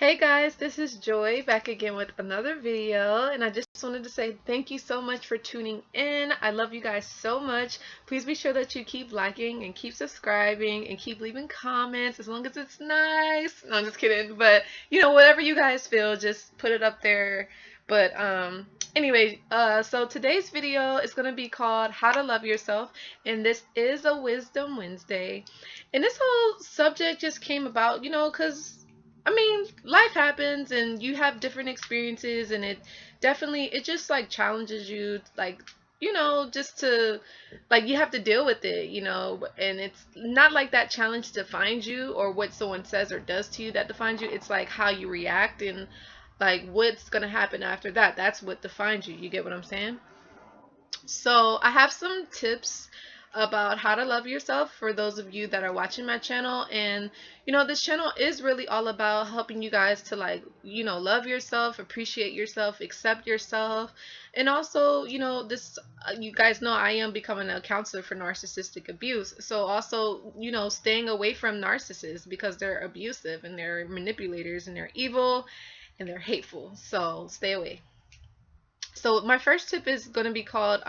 Hey guys, this is Joy back again with another video, and I just wanted to say thank you so much for tuning in. I love you guys so much. Please be sure that you keep liking and keep subscribing and keep leaving comments as long as it's nice. No, I'm just kidding, but whatever you guys feel, just put it up there. But anyway, so today's video is going to be called How to Love Yourself, and this is a Wisdom Wednesday. And this whole subject just came about, because life happens and you have different experiences, and it just like challenges you, like, just to, like, you have to deal with it, and it's not like that challenge defines you or what someone says or does to you that defines you. It's like how you react and like what's gonna happen after that. That's what defines you. You get what I'm saying? So I have some tips about how to love yourself for those of you that are watching my channel. And this channel is really all about helping you guys to, like, love yourself, appreciate yourself, accept yourself. And also, this you guys know I am becoming a counselor for narcissistic abuse. So also, staying away from narcissists because they're abusive and they're manipulators and they're evil and they're hateful. So stay away. So my first tip is going to be called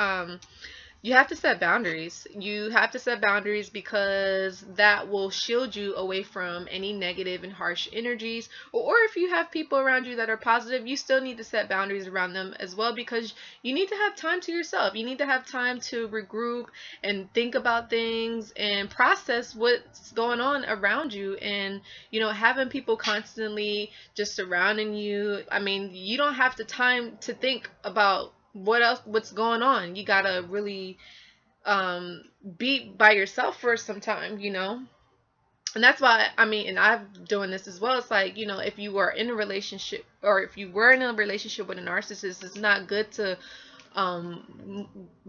you have to set boundaries. You have to set boundaries because that will shield you away from any negative and harsh energies. Or if you have people around you that are positive, you still need to set boundaries around them as well, because you need to have time to yourself. You need to have time to regroup and think about things and process what's going on around you. And having people constantly just surrounding you, you don't have the time to think about what's going on. You gotta really be by yourself for some time, and that's why, and I've doing this as well. It's like, if you are in a relationship, or if you were in a relationship with a narcissist, it's not good to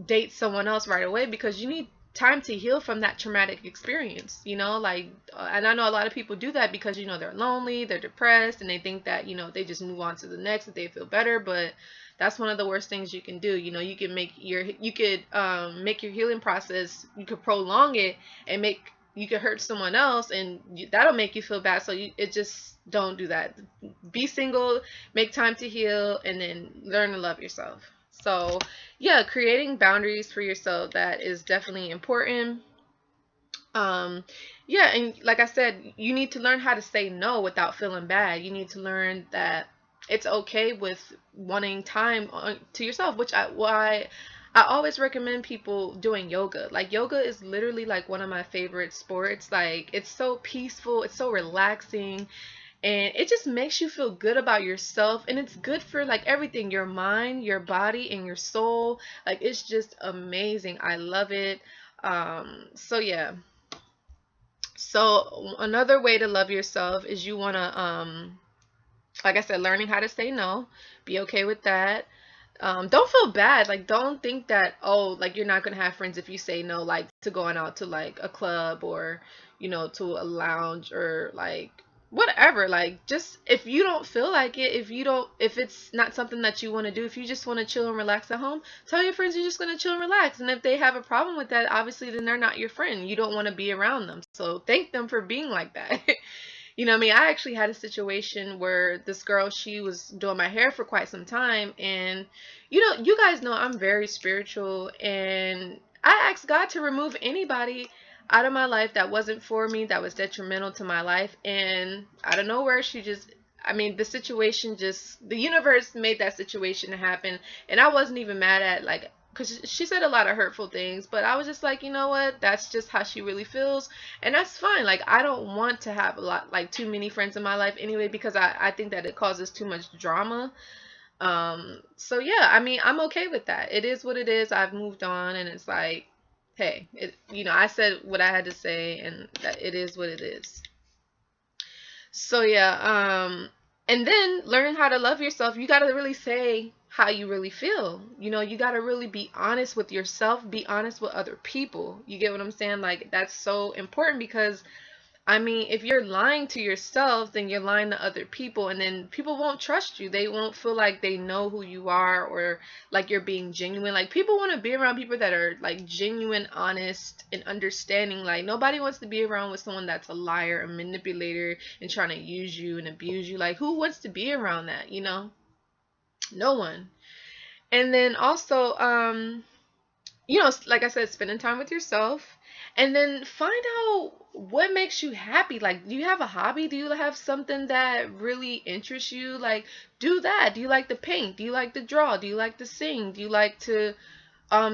date someone else right away, because you need time to heal from that traumatic experience, like, and I know a lot of people do that because they're lonely, they're depressed, and they think that they just move on to the next, that they feel better. But that's one of the worst things you can do. You can make your make your healing process, you could prolong it, and you could hurt someone else, and that'll make you feel bad. So it just don't do that. Be single, make time to heal, and then learn to love yourself. So yeah, creating boundaries for yourself, that is definitely important. Yeah, and like I said, you need to learn how to say no without feeling bad. You need to learn that it's okay with wanting time to yourself, which why I always recommend people doing yoga. Like, yoga is literally like one of my favorite sports. Like, it's so peaceful, it's so relaxing, and it just makes you feel good about yourself, and it's good for like everything, your mind, your body, and your soul. Like, it's just amazing. I love it. So yeah. So another way to love yourself is you want to like I said, learning how to say no. Be okay with that. Don't feel bad. Like, don't think that, oh, like, you're not gonna have friends if you say no, like, to going out to like a club, or to a lounge, or like whatever. Like, just, if you don't feel like it, if it's not something that you want to do, if you just want to chill and relax at home, tell your friends you're just gonna chill and relax. And if they have a problem with that, obviously then they're not your friend. You don't want to be around them. So thank them for being like that. I actually had a situation where this girl, she was doing my hair for quite some time, and you guys know I'm very spiritual, and I asked God to remove anybody out of my life that wasn't for me, that was detrimental to my life. And out of nowhere, she just, the situation just, the universe made that situation happen, and I wasn't even mad at, like, because she said a lot of hurtful things, but I was just like, you know what, that's just how she really feels, and that's fine. Like, I don't want to have a lot, like, too many friends in my life anyway, because I think that it causes too much drama. So yeah, I'm okay with that. It is what it is. I've moved on, and it's like, hey, I said what I had to say, and that it is what it is. So yeah, and then learning how to love yourself, you got to really say how you really feel. You got to really be honest with yourself, be honest with other people. You get what I'm saying? Like, that's so important, because I mean, if you're lying to yourself, then you're lying to other people, and then people won't trust you. They won't feel like they know who you are, or like you're being genuine. Like, people want to be around people that are like genuine, honest, and understanding. Like, nobody wants to be around with someone that's a liar, a manipulator, and trying to use you and abuse you. Like, who wants to be around that, you know? No one. And then also, you know, like I said, spending time with yourself, and then find out what makes you happy. Like, do you have a hobby? Do you have something that really interests you? Like, do that. Do you like to paint? Do you like to draw? Do you like to sing? Do you like to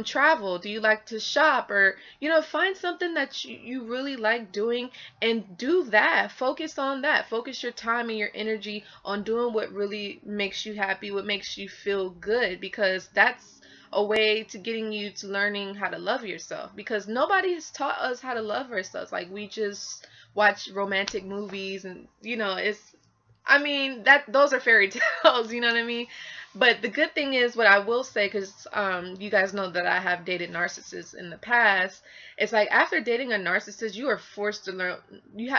travel? Do you like to shop? Or, you know, find something that you really like doing, and do that. Focus on that. Focus your time and your energy on doing what really makes you happy, what makes you feel good, because that's a way to getting you to learning how to love yourself, because nobody has taught us how to love ourselves. Like, we just watch romantic movies, and you know, it's, I mean, that those are fairy tales, you know what I mean? But the good thing is, what I will say, because you guys know that I have dated narcissists in the past. It's like, after dating a narcissist, you are forced to learn.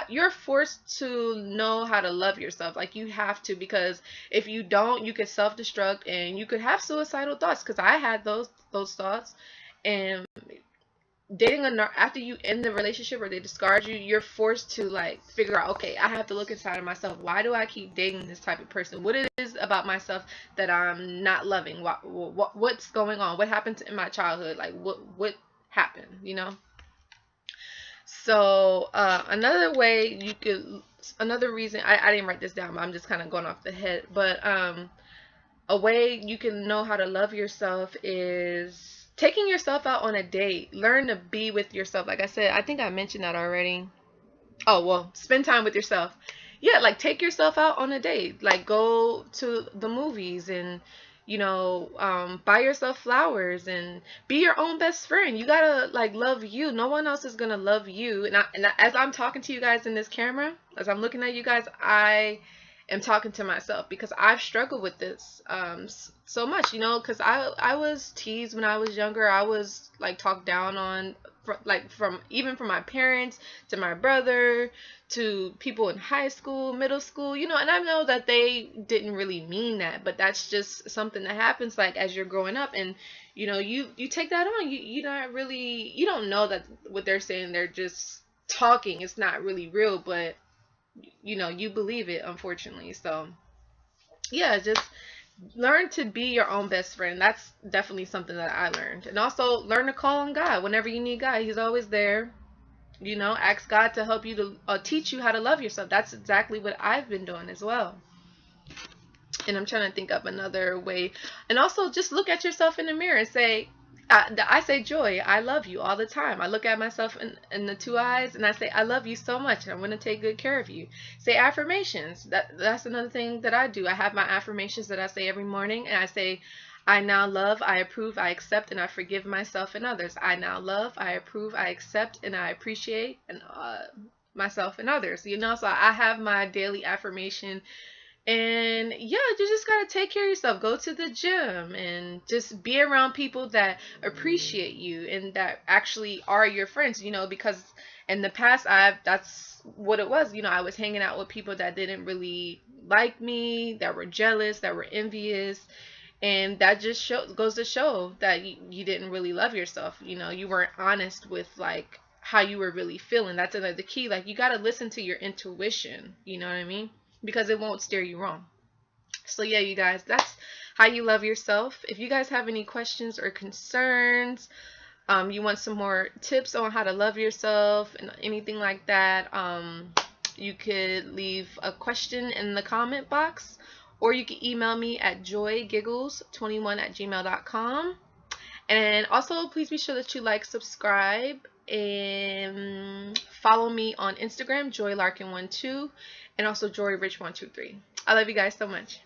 You're forced to know how to love yourself. Like, you have to, because if you don't, you could self-destruct and you could have suicidal thoughts. Because I had those thoughts, and dating after you end the relationship or they discard you, you're forced to like figure out, okay, I have to look inside of myself. Why do I keep dating this type of person? What it is about myself that I'm not loving? What's going on? What happened in my childhood? Like, what happened, you know? So another way you could, another reason, I didn't write this down, but I'm just kind of going off the head, but a way you can know how to love yourself is taking yourself out on a date. Learn to be with yourself. Like I said, I think I mentioned that already. Oh, well, spend time with yourself. Yeah, like, take yourself out on a date. Like, go to the movies, and, you know, buy yourself flowers, and be your own best friend. You gotta, like, love you. No one else is gonna love you. As I'm talking to you guys in this camera, as I'm looking at you guys, I am talking to myself, because I've struggled with this so much, you know, because I was teased when I was younger. I was like talked down on, from even from my parents to my brother to people in high school, middle school, you know, and I know that they didn't really mean that, but that's just something that happens, like, as you're growing up, and you know, you take that on. You not really, you don't know that what they're saying, they're just talking, it's not really real, but you know, you believe it, unfortunately. So yeah, just learn to be your own best friend. That's definitely something that I learned. And also learn to call on God whenever you need God. He's always there. You know, ask God to help you, to teach you how to love yourself. That's exactly what I've been doing as well. And I'm trying to think of another way. And also, just look at yourself in the mirror and say, I say, Joy, I love you all the time. I look at myself in the two eyes, and I say, I love you so much, and I'm going to take good care of you. Say affirmations. That's another thing that I do. I have my affirmations that I say every morning, and I say, I now love, I approve, I accept, and I forgive myself and others. I now love, I approve, I accept, and I appreciate myself and others. You know, so I have my daily affirmation. And yeah, you just gotta take care of yourself. Go to the gym and just be around people that appreciate you and that actually are your friends, you know, because in the past that's what it was. You know, I was hanging out with people that didn't really like me, that were jealous, that were envious, and that just goes to show that you didn't really love yourself. You know, you weren't honest with like how you were really feeling. That's another key. Like, you gotta listen to your intuition, you know what I mean? Because it won't steer you wrong. So yeah, you guys, that's how you love yourself. If you guys have any questions or concerns, you want some more tips on how to love yourself and anything like that, you could leave a question in the comment box, or you can email me at joygiggles21@gmail.com. And also, please be sure that you like, subscribe, and follow me on Instagram, joylarkin12, and also joyrich123. I love you guys so much.